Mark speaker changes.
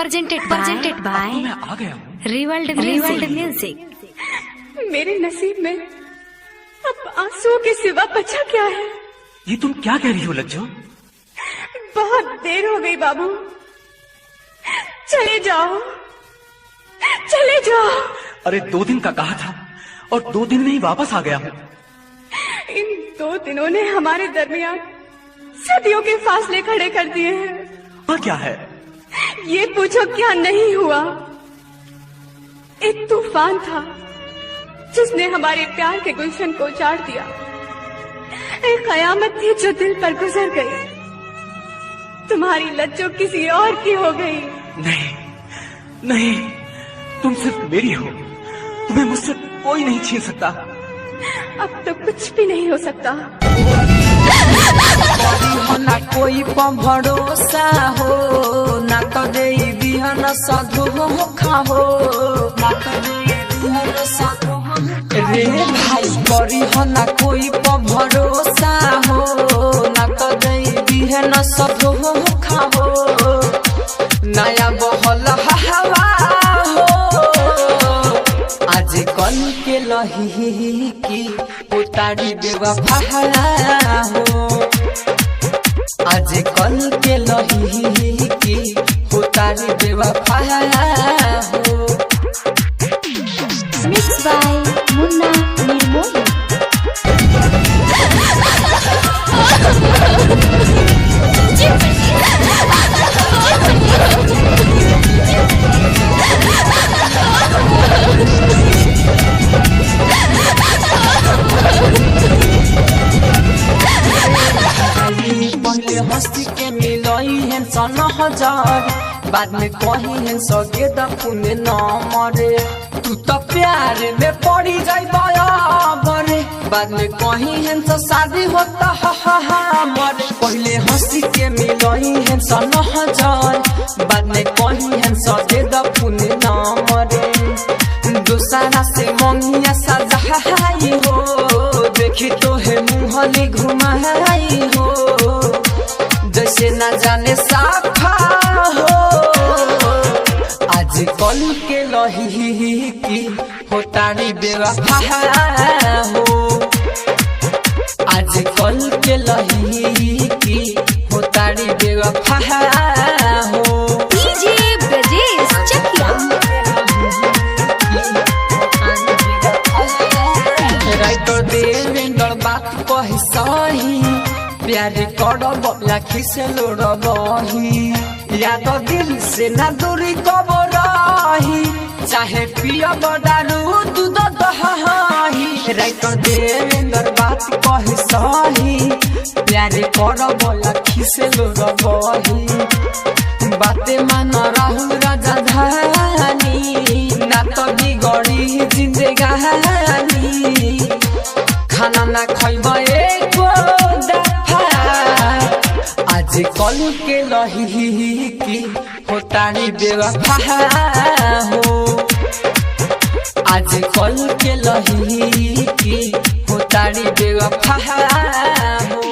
Speaker 1: presented by
Speaker 2: मैं आ गया हूँ।
Speaker 1: Reworld Music।
Speaker 3: मेरे नसीब में अब आंसुओं के सिवा बचा क्या है?
Speaker 2: ये तुम क्या कह रही हो लज्जो?
Speaker 3: बहुत देर हो गई बाबू, चले जाओ, चले जाओ।
Speaker 2: अरे 2 दिन का कहा था और 2 दिन में ही वापस आ गया हूँ।
Speaker 3: इन 2 दिनों ने हमारे दरमियान सदियों के फासले खड़े कर दिए हैं।
Speaker 2: और क्या है?
Speaker 3: ये पूछो क्या नहीं हुआ। एक तूफान था जिसने हमारे प्यार के गुलशन को उजाड़ दिया। एक कयामत थी जो दिल पर गुजर गई। तुम्हारी लज्जो किसी और की हो गई।
Speaker 2: नहीं नहीं, तुम सिर्फ मेरी हो। तुम्हें मुझसे कोई नहीं छीन सकता।
Speaker 3: अब तो कुछ भी नहीं हो सकता।
Speaker 4: ना कोई भरोसा हो, ना तो दे दिहन साधु मुखा हो, ना तो दे दिहन साधु रे भाई करी हो ना कोई भरोसा हो, ना तो दे दिहन साधु मुखा हो। नया बहल हवा हो आज कल के लही की उतारी बेवफा हो। आज कल के लही की उतारी बेवफा हो।
Speaker 1: Mixed by Munna Nirmohi।
Speaker 4: पहले हंसी के मिलई है सन हजार, बाद में कही है सगे दफुने न मरे। तू तो प्यार में पड़ी जाई बराबरे, बाद में कही है तो शादी होता मरे। पहले हंसी के मिलई है सन हजार, बाद में कही है सगे दफुने न मरे। दूसरा से मंगिया सजाई हो, देखी तो है मुहली घुमाई हो, जैसे न जाने साफा हो। आज कल के लही की होतारी बेवफा हो। आज कल के लही की होतारी बेवफा हो।
Speaker 1: DJ ब्रजेश चकिया।
Speaker 4: राइटर देवेंद्र बात कही सही, प्यार करब लाखी से लोड़बही। याद दिल से ना दूरी कब रही, चाहे पियब दारू दूध दही। राइटर देवेंद्र बात कही सही, प्यार करब लाखी से लोड़बही। बातें मान राहु राजा धानी, ना तो बिगड़ी जिंदगानी। खाना ना खैब एको दफा, आज कल के लही की होतारी बेवफा हो। आज कल के लही की होतारी बेवफा हो।